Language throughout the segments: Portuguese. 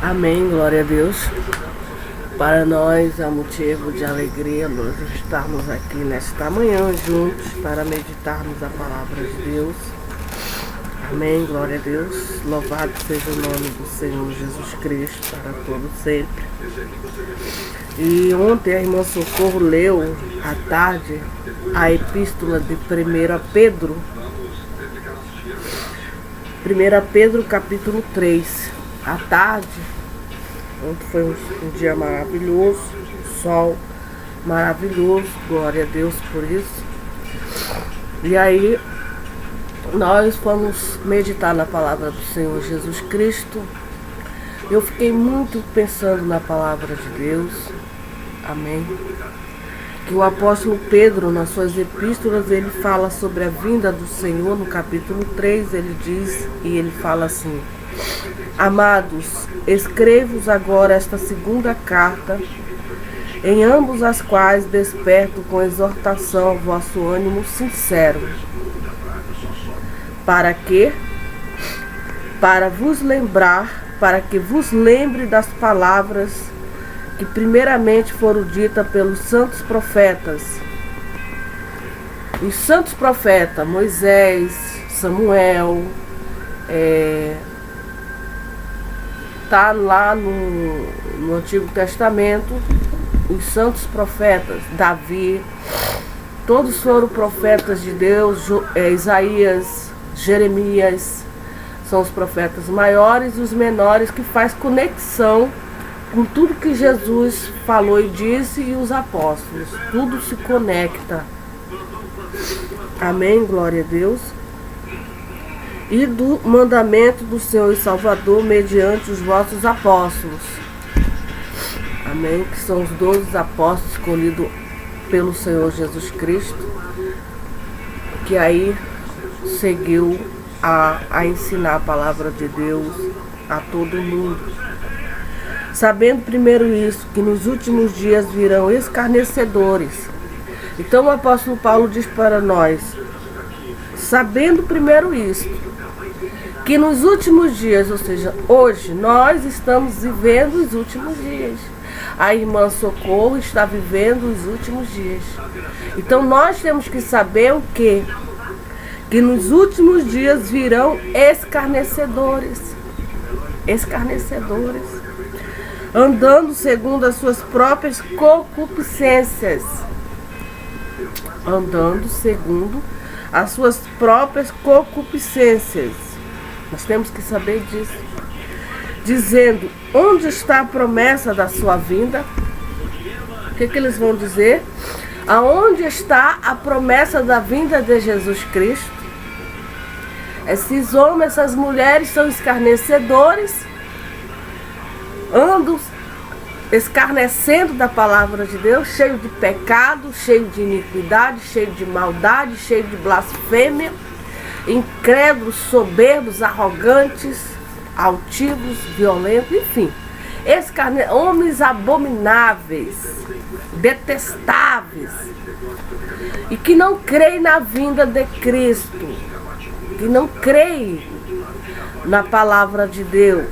Amém, glória a Deus. Para nós é um motivo de alegria nós estarmos aqui nesta manhã juntos para meditarmos a palavra de Deus. Amém, glória a Deus. Louvado seja o nome do Senhor Jesus Cristo para todo sempre. E ontem a irmã Socorro leu à tarde a epístola de 1 Pedro. 1 Pedro capítulo 3. À tarde, ontem foi um dia maravilhoso, sol maravilhoso, glória a Deus por isso. E aí, nós fomos meditar na palavra do Senhor Jesus Cristo. Eu fiquei muito pensando na palavra de Deus, amém. Que o apóstolo Pedro, nas suas epístolas, ele fala sobre a vinda do Senhor. No capítulo 3, ele diz, e ele fala assim: Amados, escrevo-vos agora esta segunda carta, em ambos as quais desperto com exortação vosso ânimo sincero. Para quê? Para que vos lembre das palavras que primeiramente foram ditas pelos santos profetas. Os santos profetas, Moisés, Samuel, está lá no Antigo Testamento, os santos profetas, Davi, todos foram profetas de Deus, Isaías, Jeremias, são os profetas maiores e os menores que faz conexão com tudo que Jesus falou e disse, e os apóstolos, tudo se conecta. Amém, glória a Deus. E do mandamento do Senhor e Salvador mediante os vossos apóstolos. Amém, que são os 12 apóstolos escolhidos pelo Senhor Jesus Cristo, que aí seguiu a ensinar a palavra de Deus a todo mundo. Sabendo primeiro isso, que nos últimos dias virão escarnecedores. Então o apóstolo Paulo diz para nós, sabendo primeiro isso, que nos últimos dias, ou seja, hoje, nós estamos vivendo os últimos dias. A irmã Socorro está vivendo os últimos dias. Então nós temos que saber o quê? Que nos últimos dias virão escarnecedores. Escarnecedores. Andando segundo as suas próprias concupiscências. Andando segundo as suas próprias concupiscências. Nós temos que saber disso. Dizendo, onde está a promessa da sua vinda? O que eles vão dizer? Aonde está a promessa da vinda de Jesus Cristo? Esses homens, essas mulheres são escarnecedores, andam escarnecendo da palavra de Deus, cheio de pecado, cheio de iniquidade, cheio de maldade, cheio de blasfêmia, incrédulos, soberbos, arrogantes, altivos, violentos, enfim, homens abomináveis, detestáveis, e que não creem na vinda de Cristo, que não creem na palavra de Deus.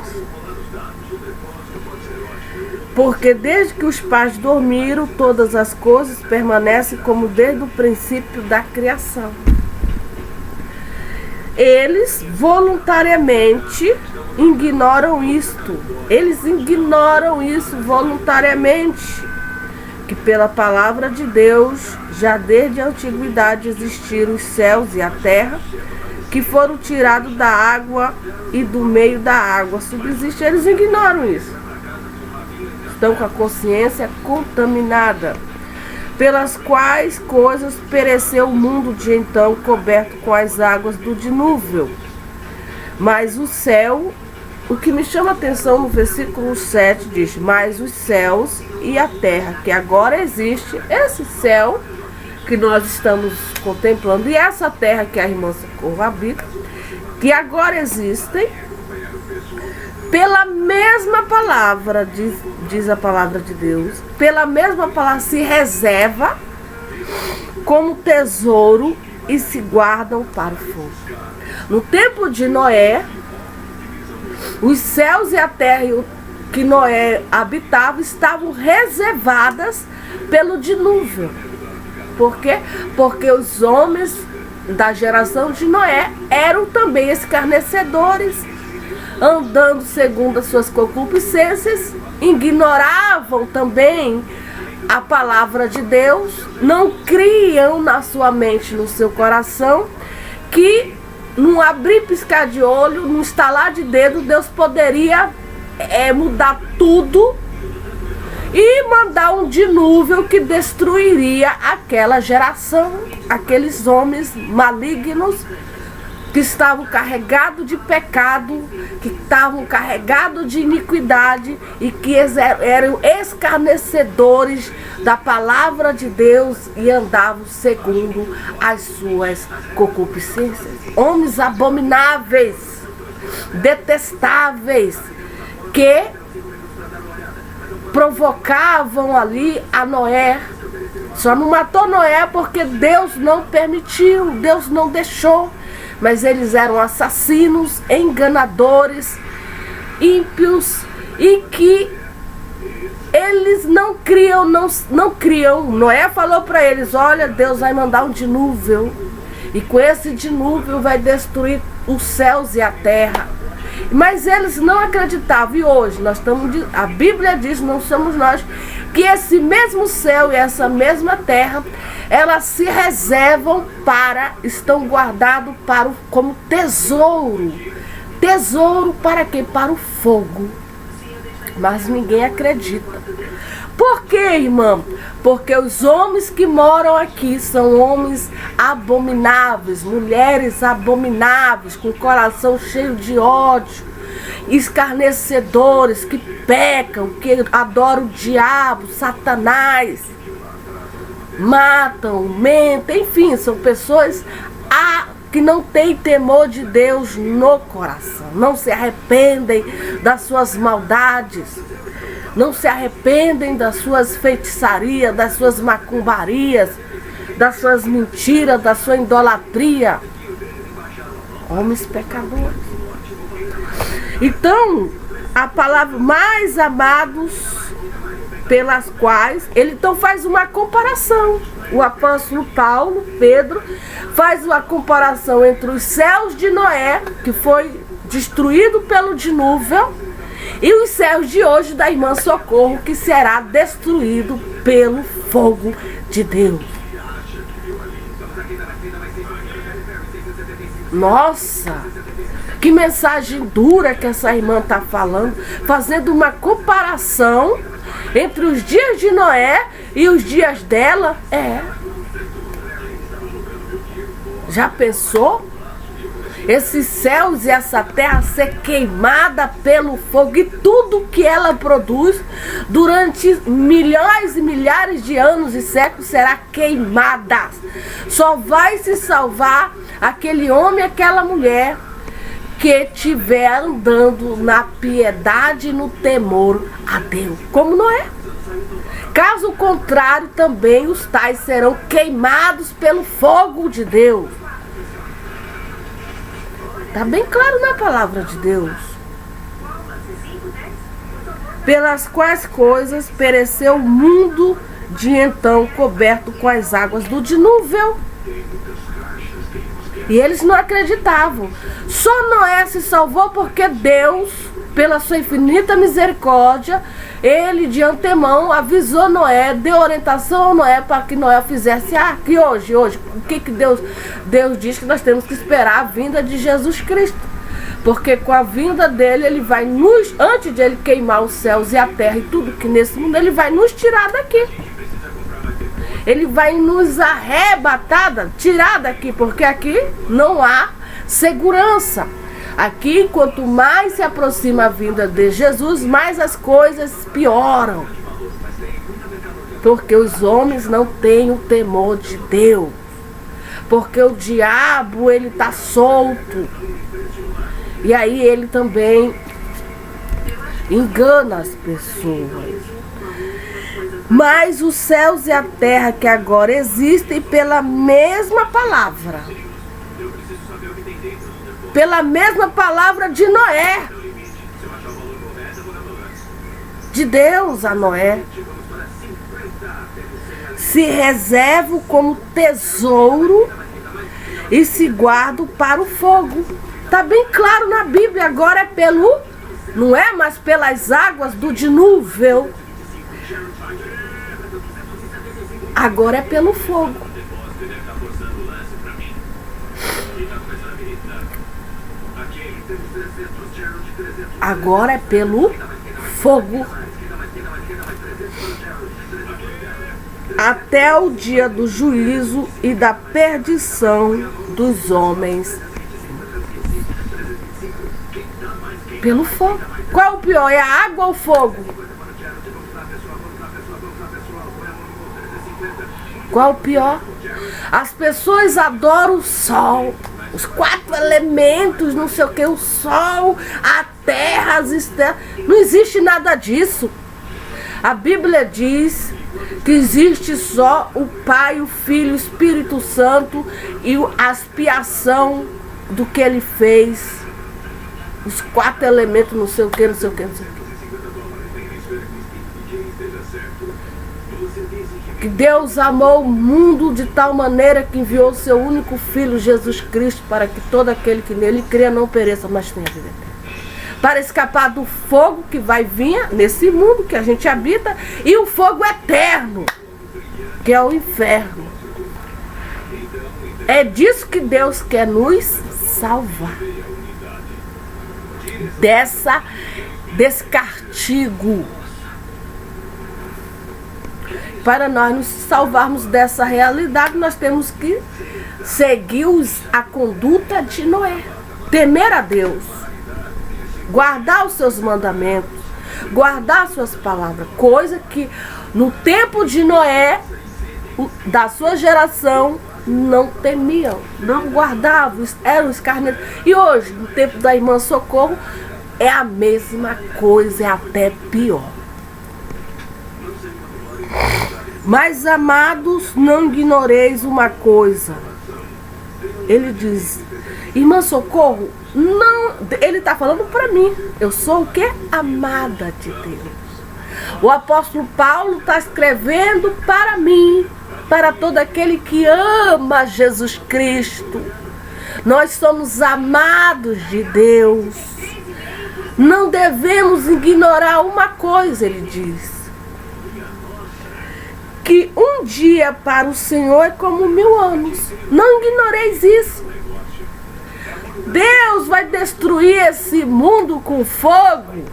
Porque desde que os pais dormiram, todas as coisas permanecem como desde o princípio da criação. Eles voluntariamente ignoram isto. Eles ignoram isso voluntariamente. Que pela palavra de Deus, já desde a antiguidade existiram os céus e a terra, que foram tirados da água e do meio da água subsiste. Eles ignoram isso. Estão com a consciência contaminada, pelas quais coisas pereceu o mundo de então, coberto com as águas do dilúvio. Mas o céu, o que me chama a atenção no versículo 7 diz, mas os céus e a terra, que agora existe, esse céu que nós estamos contemplando, e essa terra que a irmã Socorro habita, que agora existem, pela mesma palavra, diz a palavra de Deus, pela mesma palavra se reserva como tesouro e se guardam para o fogo. No tempo de Noé, os céus e a terra que Noé habitava estavam reservadas pelo dilúvio. Por quê? Porque os homens da geração de Noé eram também escarnecedores, andando segundo as suas concupiscências, ignoravam também a palavra de Deus, não criam na sua mente, no seu coração, que num abrir piscar de olho, num estalar de dedo, Deus poderia mudar tudo e mandar um dilúvio que destruiria aquela geração, aqueles homens malignos que estavam carregados de pecado, que estavam carregados de iniquidade e que eram escarnecedores da palavra de Deus e andavam segundo as suas concupiscências. Homens abomináveis, detestáveis, que provocavam ali a Noé. Só não matou Noé porque Deus não permitiu, Deus não deixou. Mas eles eram assassinos, enganadores, ímpios, e que eles não criam. Noé falou para eles: olha, Deus vai mandar um dilúvio, e com esse dilúvio vai destruir os céus e a terra. Mas eles não acreditavam. E hoje a Bíblia diz, não somos nós, que esse mesmo céu e essa mesma terra, elas se reservam estão guardados como tesouro. Tesouro para quê? Para o fogo. Mas ninguém acredita. Por quê, irmão? Porque os homens que moram aqui são homens abomináveis, mulheres abomináveis, com o coração cheio de ódio, escarnecedores, que pecam, que adoram o diabo, Satanás, matam, mentem, enfim, são pessoas que não têm temor de Deus no coração, não se arrependem das suas maldades, não se arrependem das suas feitiçarias, das suas macumbarias, das suas mentiras, da sua idolatria. Homens pecadores. Então, a palavra mais amados, pelas quais ele então faz uma comparação. O apóstolo Paulo, Pedro, faz uma comparação entre os céus de Noé, que foi destruído pelo dilúvio, e os céus de hoje da irmã Socorro, que será destruído pelo fogo de Deus. Nossa, que mensagem dura que essa irmã está falando, fazendo uma comparação entre os dias de Noé e os dias dela. Já pensou? Esses céus e essa terra ser queimada pelo fogo e tudo que ela produz durante milhões e milhares de anos e séculos será queimada. Só vai se salvar aquele homem e aquela mulher que estiver andando na piedade e no temor a Deus, como Noé. Caso contrário, também os tais serão queimados pelo fogo de Deus. Está bem claro na palavra de Deus. Pelas quais coisas pereceu o mundo de então coberto com as águas do dilúvio. E eles não acreditavam. Só Noé se salvou porque Deus, pela sua infinita misericórdia, ele de antemão avisou Noé, deu orientação a Noé para que Noé fizesse que hoje, o que Deus diz que nós temos que esperar a vinda de Jesus Cristo. Porque com a vinda dele, ele vai antes de ele queimar os céus e a terra e tudo que nesse mundo, ele vai nos tirar daqui. Ele vai nos arrebatar, tirar daqui, porque aqui não há segurança. Aqui, quanto mais se aproxima a vinda de Jesus, mais as coisas pioram. Porque os homens não têm o temor de Deus. Porque o diabo, ele está solto. E aí ele também engana as pessoas. Mas os céus e a terra que agora existem pela mesma palavra. Pela mesma palavra de Noé. de Deus a Noé. Se reservo como tesouro e se guardo para o fogo. Está bem claro na Bíblia, agora é pelo, não é mais pelas águas do dilúvio. Agora é pelo fogo. Agora é pelo fogo. Até o dia do juízo e da perdição dos homens. Pelo fogo. Qual é o pior? É a água ou o fogo? Qual o pior? As pessoas adoram o sol, os 4 elementos, não sei o que, o sol, a terra, as estrelas. Não existe nada disso. A Bíblia diz que existe só o Pai, o Filho, o Espírito Santo e a expiação do que ele fez. Os 4 elementos, não sei o que, não sei o que, não sei o que. Que Deus amou o mundo de tal maneira que enviou o seu único Filho, Jesus Cristo, para que todo aquele que nele crê não pereça, mas tenha vida eterna. Para escapar do fogo que vai vir nesse mundo que a gente habita, e o fogo eterno, que é o inferno. É disso que Deus quer nos salvar. Desse castigo. Para nós nos salvarmos dessa realidade, nós temos que seguir a conduta de Noé. Temer a Deus. Guardar os seus mandamentos. Guardar as suas palavras. Coisa que no tempo de Noé, da sua geração, não temiam. Não guardavam. Eram escarnecedores. E hoje, no tempo da irmã Socorro, é a mesma coisa, é até pior. Mas, amados, não ignoreis uma coisa. Ele diz, irmã Socorro, não, ele está falando para mim. Eu sou o quê? Amada de Deus. O apóstolo Paulo está escrevendo para mim, para todo aquele que ama Jesus Cristo. Nós somos amados de Deus. Não devemos ignorar uma coisa, ele diz. Que um dia para o Senhor é como 1000 anos. Não ignoreis isso. Deus vai destruir esse mundo com fogo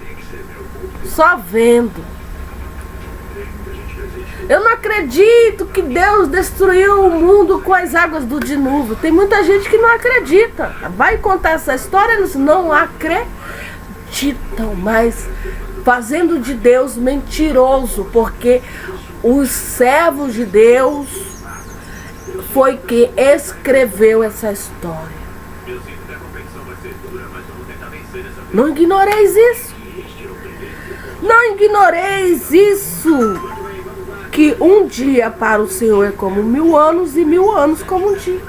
só vendo. Eu não acredito que Deus destruiu o mundo com as águas do dilúvio. Tem muita gente que não acredita. Vai contar essa história, eles não acreditam, mas fazendo de Deus mentiroso, porque os servos de Deus foi que escreveu essa história. Não ignoreis isso. Não ignoreis isso. Que um dia para o Senhor é como 1000 anos e 1000 anos como um dia.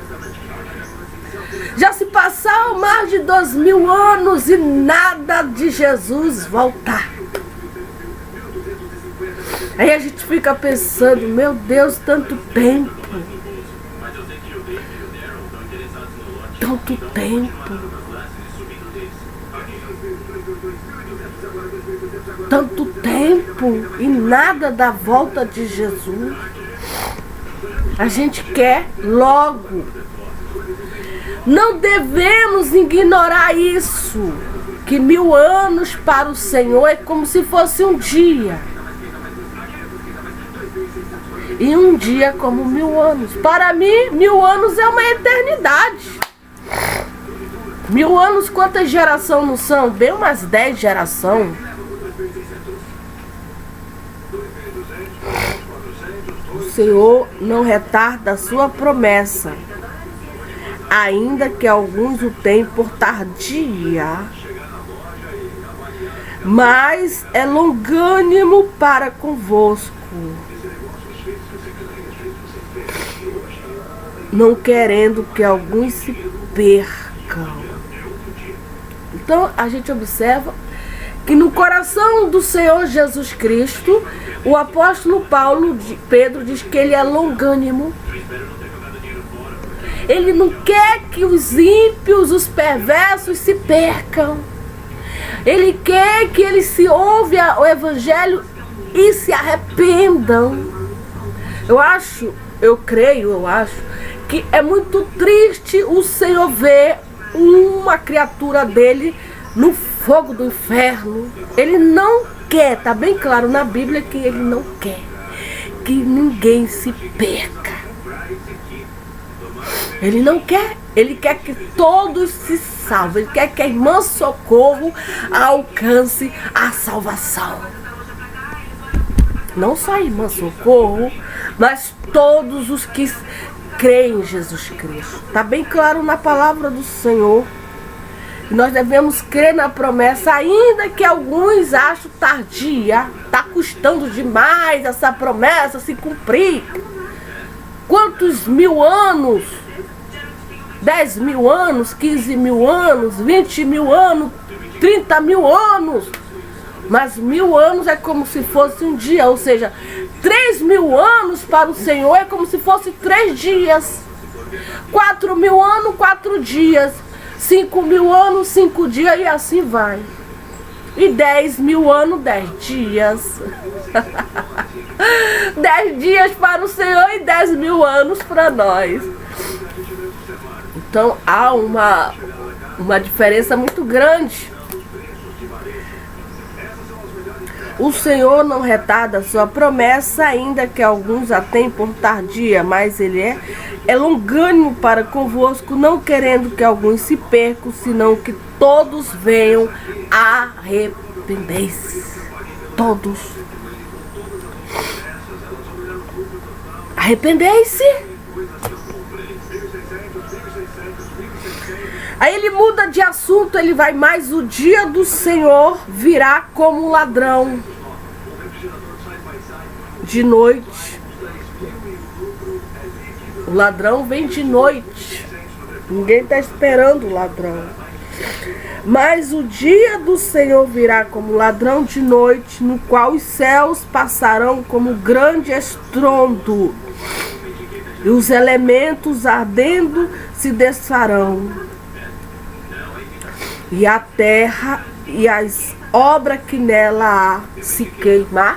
Já se passaram mais de 2000 anos e nada de Jesus voltar. Aí a gente fica pensando, meu Deus, tanto tempo. Tanto tempo. Tanto tempo e nada da volta de Jesus. A gente quer logo. Não devemos ignorar isso. Que 1000 anos para o Senhor é como se fosse um dia. E um dia como 1000 anos. Para mim, 1000 anos é uma eternidade. 1000 anos, quantas gerações não são? Bem umas 10 gerações. O Senhor não retarda a sua promessa, ainda que alguns o tenham por tardia, mas é longânimo para convosco, não querendo que alguns se percam. Então a gente observa que no coração do Senhor Jesus Cristo, o apóstolo Pedro diz que ele é longânimo. Ele não quer que os ímpios, os perversos se percam. Ele quer que eles se ouçam o evangelho e se arrependam. Eu acho que é muito triste o Senhor ver uma criatura dele no fogo do inferno. Ele não quer, tá bem claro na Bíblia que ele não quer que ninguém se perca. Ele não quer, ele quer que todos se salvem. Ele quer que a irmã Socorro alcance a salvação. Não só a irmã Socorro, mas todos os que creem em Jesus Cristo. Está bem claro na palavra do Senhor. Nós devemos crer na promessa, ainda que alguns achem tardia. Está custando demais essa promessa se cumprir. Quantos mil anos? 10 mil anos, 15 mil anos, 20 mil anos, 30 mil anos. Mas 1000 anos é como se fosse um dia, ou seja, 3.000 anos para o Senhor é como se fosse 3 dias. 4.000 anos, 4 dias. 5.000 anos, 5 dias e assim vai. E 10.000 anos, 10 dias. 10 dias para o Senhor e 10.000 anos para nós. Então há uma diferença muito grande. O Senhor não retarda sua promessa, ainda que alguns a tenham por tardia, mas Ele é longânimo para convosco, não querendo que alguns se percam, senão que todos venham arrepender-se. Todos. Arrependei-se. Aí ele muda de assunto, ele vai mais: o dia do Senhor virá como ladrão de noite. O ladrão vem de noite. Ninguém está esperando o ladrão. Mas o dia do Senhor virá como ladrão de noite, no qual os céus passarão como grande estrondo, e os elementos ardendo se desfarão. E a terra e as obras que nela há se queimarão.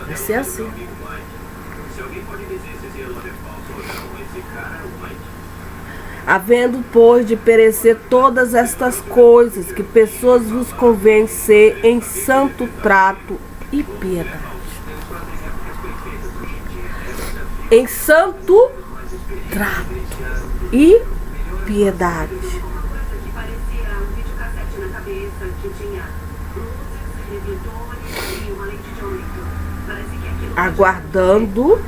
Vai ser assim. Havendo, pois, de perecer todas estas coisas, que pessoas vos convém ser em santo trato e piedade. Em santo trato e piedade. Aguardando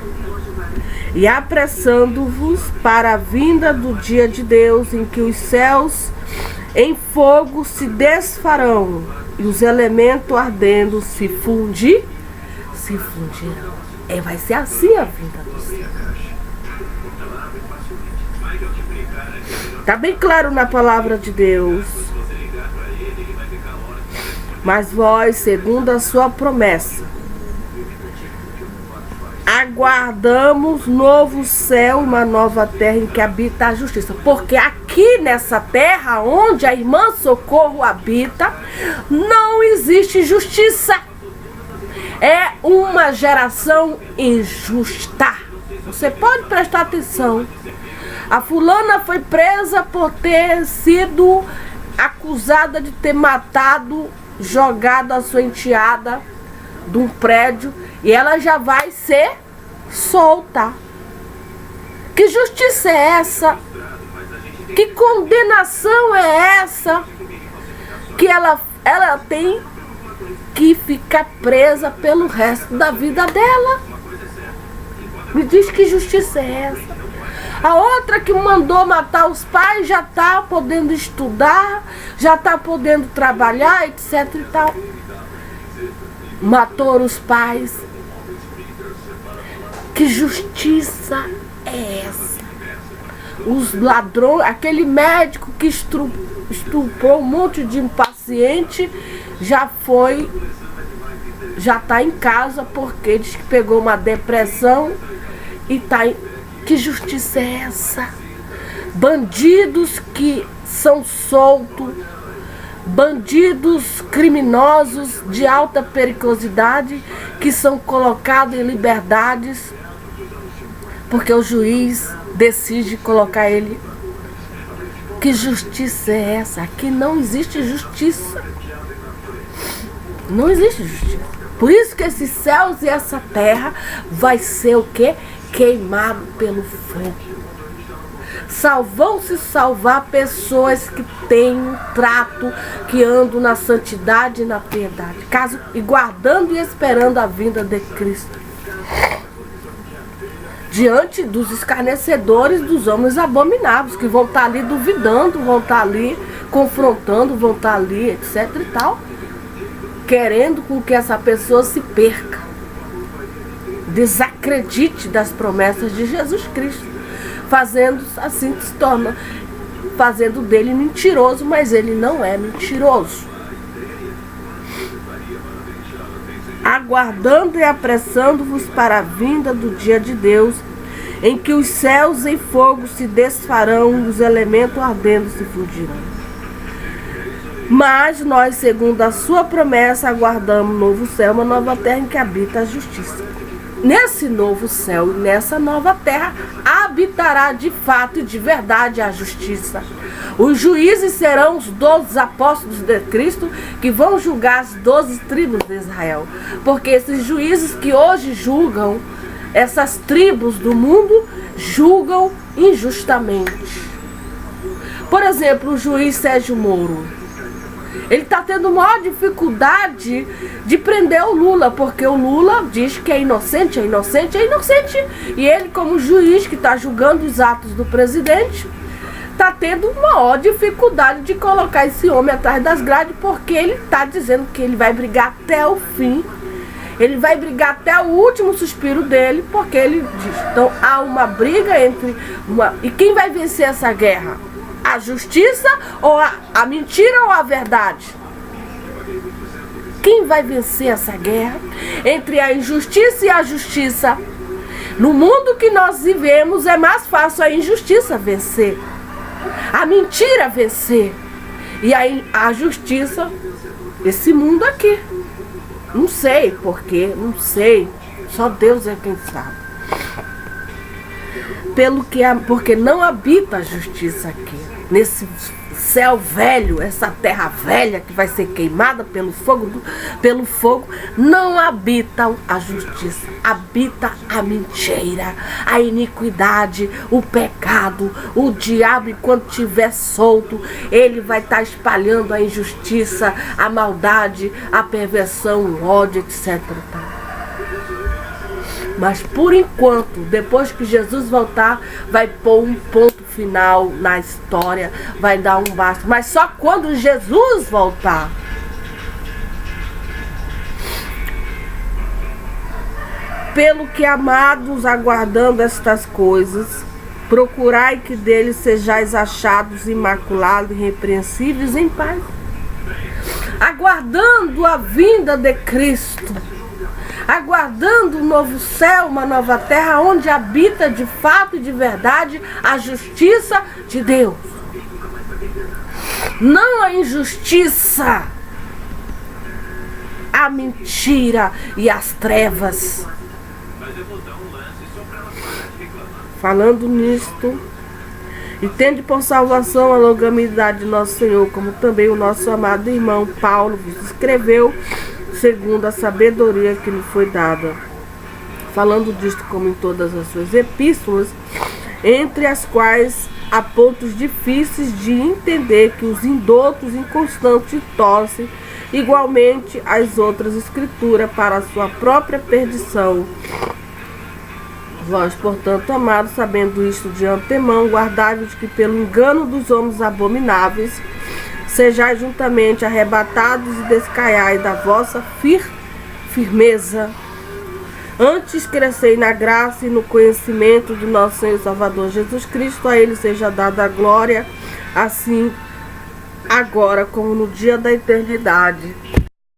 e apressando-vos para a vinda do dia de Deus, em que os céus em fogo se desfarão e os elementos ardendo se fundirão. Vai ser assim a vinda do Senhor. Está bem claro na palavra de Deus. Mas vós, segundo a sua promessa, aguardamos novo céu e uma nova terra em que habita a justiça. Porque aqui nessa terra onde a irmã Socorro habita, não existe justiça. É uma geração injusta. Você pode prestar atenção. A fulana foi presa por ter sido acusada de ter matado, jogado a sua enteada de um prédio, e ela já vai ser solta. Que justiça é essa? Que condenação é essa? Que ela tem que ficar presa pelo resto da vida dela. Me diz que justiça é essa? A outra que mandou matar os pais já está podendo estudar, já está podendo trabalhar, etc e tal. Matou os pais. Que justiça é essa? Os ladrões, aquele médico que estuprou um monte de impaciente, já está em casa porque diz que pegou uma depressão e tá em... Que justiça é essa? Bandidos que são soltos, bandidos criminosos de alta periculosidade que são colocados em liberdades porque o juiz decide colocar ele. Que justiça é essa? Aqui não existe justiça. Não existe justiça. Por isso que esses céus e essa terra vai ser o quê? Queimado pelo fogo. Vão se salvar pessoas que têm um trato, que andam na santidade e na piedade, e guardando e esperando a vinda de Cristo. Diante dos escarnecedores, dos homens abomináveis, que vão estar ali duvidando, vão estar ali confrontando, vão estar ali, etc e tal, querendo com que essa pessoa se perca, desacredite das promessas de Jesus Cristo, fazendo assim se torna, fazendo dele mentiroso, mas ele não é mentiroso. Aguardando e apressando-vos para a vinda do dia de Deus, em que os céus em fogo se desfarão e os elementos ardendo se fundirão. Mas nós, segundo a sua promessa, aguardamos um novo céu, uma nova terra em que habita a justiça. Nesse novo céu e nessa nova terra habitará de fato e de verdade a justiça. Os juízes serão os 12 apóstolos de Cristo que vão julgar as 12 tribos de Israel. Porque esses juízes que hoje julgam, essas tribos do mundo, julgam injustamente. Por exemplo, o juiz Sérgio Moro. Ele está tendo maior dificuldade de prender o Lula, porque o Lula diz que é inocente, é inocente, é inocente. E ele, como juiz que está julgando os atos do presidente, está tendo maior dificuldade de colocar esse homem atrás das grades, porque ele está dizendo que ele vai brigar até o fim. Ele vai brigar até o último suspiro dele, porque ele diz. Então há uma briga entre E quem vai vencer essa guerra? A justiça ou a mentira ou a verdade? Quem vai vencer essa guerra entre a injustiça e a justiça? No mundo que nós vivemos é mais fácil a injustiça vencer, a mentira vencer, e aí a justiça, esse mundo aqui. Não sei porquê, não sei, só Deus é quem sabe. Porque não habita a justiça aqui. Nesse céu velho, essa terra velha que vai ser queimada pelo fogo, não habita a justiça, habita a mentira, a iniquidade, o pecado. O diabo, enquanto estiver solto, ele vai estar espalhando a injustiça, a maldade, a perversão, o ódio, etc. Mas por enquanto, depois que Jesus voltar, vai pôr um ponto final na história, vai dar um basta. Mas só quando Jesus voltar. Pelo que, amados, aguardando estas coisas, procurai que deles sejais achados imaculados, irrepreensíveis, em paz. Aguardando a vinda de Cristo. Aguardando um novo céu, uma nova terra, onde habita de fato e de verdade a justiça de Deus. Não a injustiça, a mentira e as trevas. Falando nisto, e tende por salvação a longanimidade de nosso Senhor, como também o nosso amado irmão Paulo vos escreveu, segundo a sabedoria que lhe foi dada. Falando disto como em todas as suas epístolas, entre as quais há pontos difíceis de entender, que os indoutos inconstantes torcem igualmente as outras escrituras para a sua própria perdição. Vós, portanto, amados, sabendo isto de antemão, guardai-vos que pelo engano dos homens abomináveis sejais juntamente arrebatados e descaiais da vossa firmeza. Antes crescei na graça e no conhecimento do nosso Senhor e Salvador Jesus Cristo. A Ele seja dada a glória, assim agora como no dia da eternidade.